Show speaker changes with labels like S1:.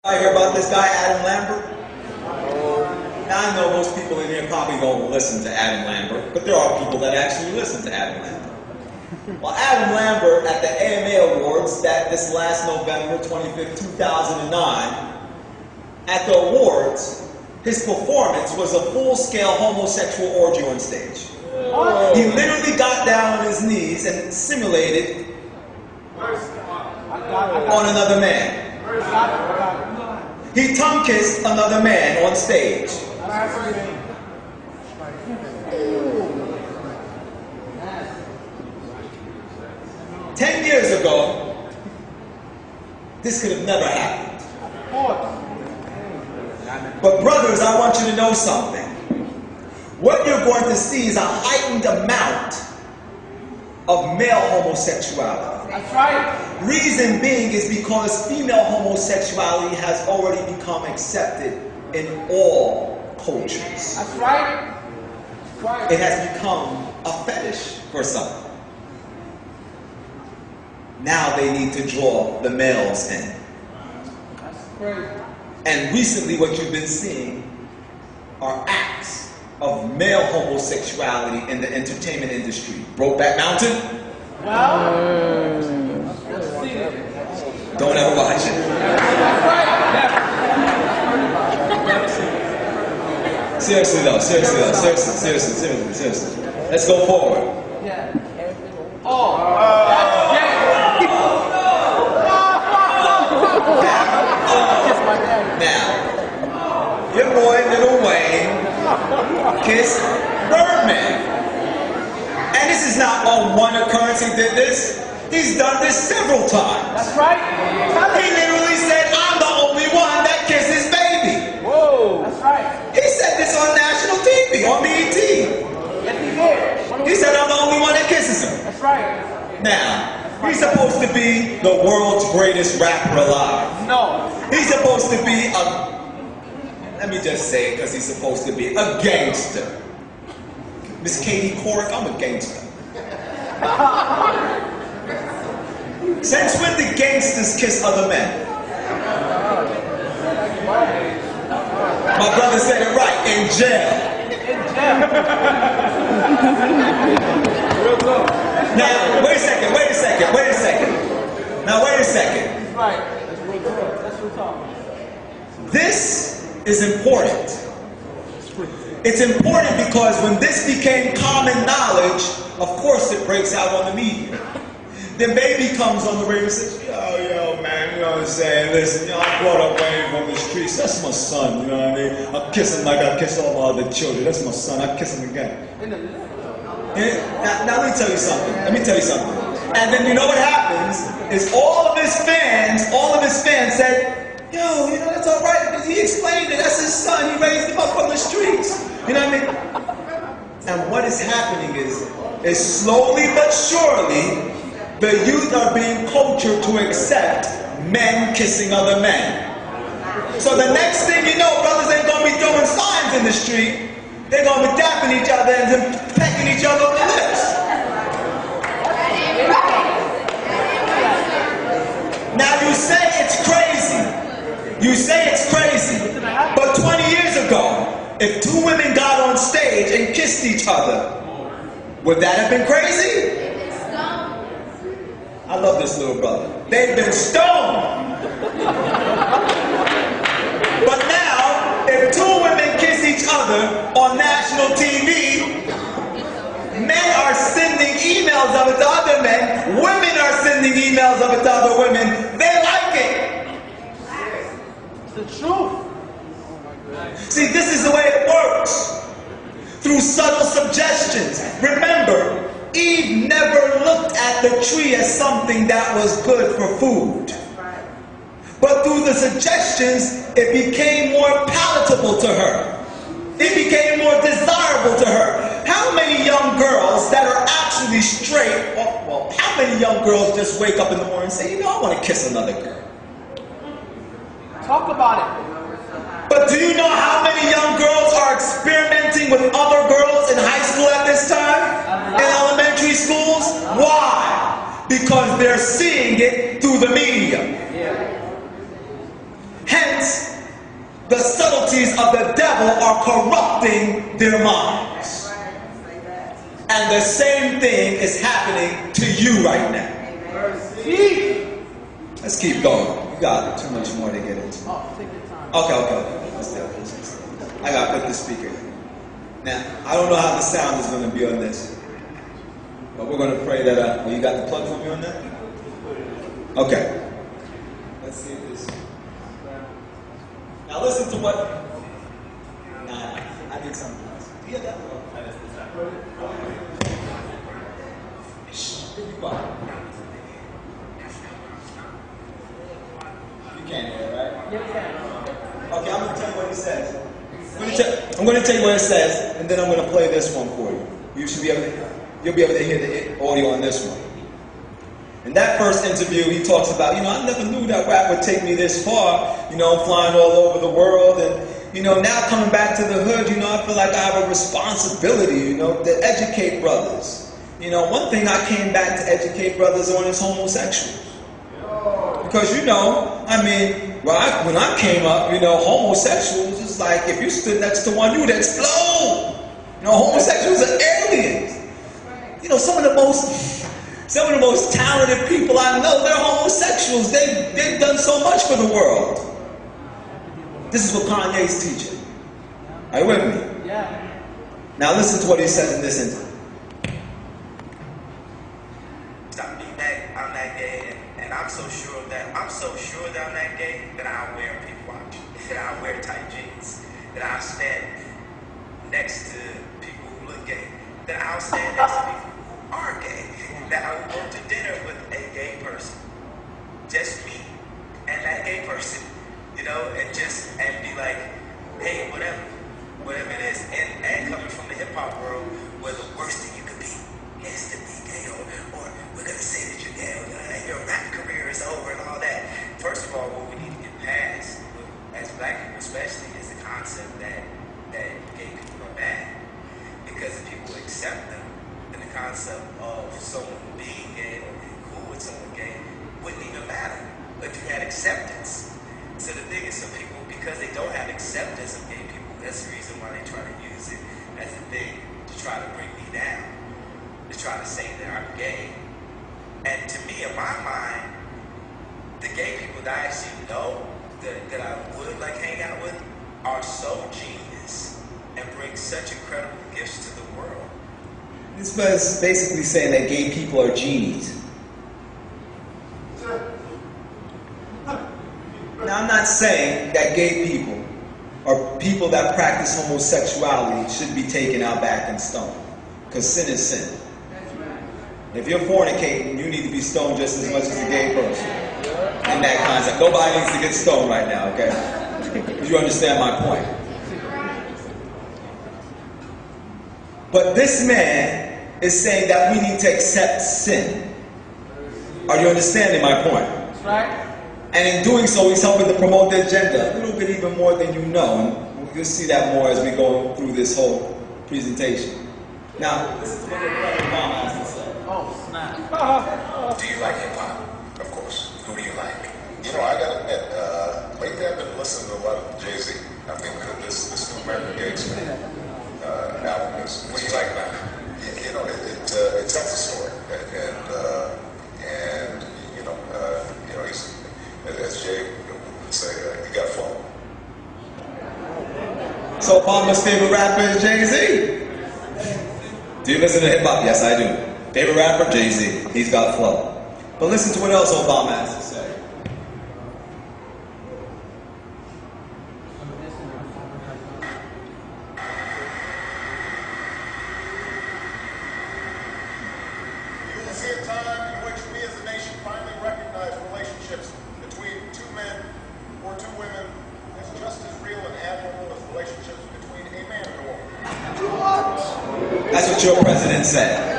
S1: I hear about this guy, Adam Lambert? Now, I know most people in here probably don't listen to Adam Lambert, but there are people that actually listen to Adam Lambert. Well, Adam Lambert at the AMA Awards, this last November 25th, 2009, at the awards, his performance was a full-scale homosexual orgy on stage. He literally got down on his knees and simulated on another man. He tongue-kissed another man on stage. 10 years ago, this could have never happened. But brothers, I want you to know something. What you're going to see is a heightened amount of male homosexuality.
S2: That's right.
S1: Reason being is because female homosexuality has already become accepted in all cultures.
S2: That's right. That's right.
S1: It has become a fetish for some. Now they need to draw the males in.
S2: That's great.
S1: And recently what you've been seeing are acts of male homosexuality in the entertainment industry. Brokeback Mountain?
S2: Well,
S1: don't ever watch it. Seriously though, seriously. Let's go forward.
S2: Yeah.
S1: Now, your boy Lil Wayne kissed Birdman. And this is not on one occurrence he did this. He's done this several times.
S2: That's right.
S1: He literally said, I'm the only one that kisses baby.
S2: Whoa. That's right.
S1: He said this on national TV, on BET.
S2: Yes, he did.
S1: He said, I'm the only one that kisses him.
S2: That's right.
S1: Now, he's supposed to be the world's greatest rapper alive.
S2: No.
S1: He's supposed to be let me just say it because he's supposed to be a gangster. Miss Katie Couric, I'm a gangster. Since when do gangsters kiss other men? My brother said it right, in jail.
S2: In jail.
S1: Now, wait a second. Now, wait a second.
S2: That's right. That's what we're talking.
S1: This is important. It's important because when this became common knowledge, of course it breaks out on the media. Then baby comes on the radio and says, yo, man, you know what I'm saying? Listen, I brought up Wayne from the streets. That's my son, you know what I mean? I kiss him like I kiss all my other children. That's my son. I kiss him again. Now let me tell you something. And then you know what happens is all of his fans said, yo, you know, that's all right, because he explained it. That's his son. He raised him up from the streets. You know what I mean? And what is happening is slowly but surely, the youth are being cultured to accept men kissing other men. So the next thing you know, brothers ain't going to be throwing signs in the street. They're going to be dapping each other and then pecking each other on the lips. Now you say it's crazy. But 20 years ago, if two women got on stage and kissed each other, would that have been crazy? I love this little brother. They've been stoned. But now, if two women kiss each other on national TV, men are sending emails of it to other men, women are sending emails of it to other women, they like it.
S2: The truth.
S1: See, this is the way it works. Through subtle suggestions. Remember, Eve never looked at the tree as something that was good for food. But through the suggestions, it became more palatable to her. It became more desirable to her. How many young girls that are actually straight, well, how many young girls just wake up in the morning and say, you know, I want to kiss another girl?
S2: Talk about it.
S1: But do you know how many young girls are experimenting with other girls in high school at this time? In elementary schools? Why? Because they're seeing it through the media. Hence, hence, the subtleties of the devil are corrupting their minds. And the same thing is happening to you right now. Let's keep going. You got too much more to get into. Okay. Let's do it. I got to put the speaker in. Now, I don't know how the sound is going to be on this. But we're going to pray that, you got the plug for me on that? Okay. Let's see if this. Now listen to what. Nah, I need something else. Do you have that? Shh, be quiet. You can't hear, right?
S2: Yeah, we can.
S1: Okay, I'm going to tell you what it says. I'm going to tell you what it says, and then I'm going to play this one for you. You'll be able to hear the audio on this one. In that first interview, he talks about, I never knew that rap would take me this far. I'm flying all over the world, and now coming back to the hood, I feel like I have a responsibility, to educate brothers. One thing I came back to educate brothers on is homosexuals. Because, when I came up, homosexuals is like if you stood next to one, you would explode. Homosexuals are aliens. Some of the most talented people I know, they're homosexuals. They've done so much for the world. This is what Kanye's teaching. Are you with me?
S2: Yeah.
S1: Now listen to what he says in this interview.
S3: Stop being that I'm that gay, and I'm so sure that I'm that gay that I'll wear people out, that I'll wear tight jeans, that I'll stand next to people who look gay, that I'll stand next to people who are gay, that I will go to dinner with a gay person, just me and that gay person, and be like, hey, whatever it is, and coming from the hip hop world, where the worst thing you could be is to be gay, or we're gonna say that you're gay, and your rap career is over and all that. First of all, what we need to get past, as black people especially, is the concept that gay people are bad. Because if people accept them, then the concept of someone being gay or being cool with someone gay wouldn't even matter if you had acceptance. So the thing is, some people, because they don't have acceptance of gay people, that's the reason why they try to use it as a thing to try to bring me down, to try to say that I'm gay. And to me, in my mind, the gay people that I actually know, that I would like hang out with, are so genius and bring such incredible gifts to the world.
S1: This was basically saying that gay people are genies. Now, I'm not saying that gay people or people that practice homosexuality should be taken out back and stoned. Because sin is sin. If you're fornicating, you need to be stoned just as much as a gay person. In that concept. Nobody needs to get stoned right now, okay? You understand my point. But this man is saying that we need to accept sin. Are you understanding my point?
S2: That's right.
S1: And in doing so, he's helping to promote the agenda a little bit even more than you know. And you'll see that more as we go through this whole presentation. Now, this is what the brother Obama has to say.
S2: Oh, snap.
S4: Do you like hip hop? Of course. Who do you like? I gotta admit, lately I've been listening to a lot of Jay-Z. I think this new American Gangster album is. What do you like about it? It tells a story, and he's, as Jay would say, he got flow.
S1: So Obama's favorite rapper is Jay-Z. Do you listen to hip hop? Yes, I do. Favorite rapper, Jay-Z. He's got flow. But listen to what else Obama has to say.
S4: Is there a time in which we as a nation finally recognize relationships between two men or two women as just as real and admirable as relationships between a man and a woman?
S1: That's what your president said.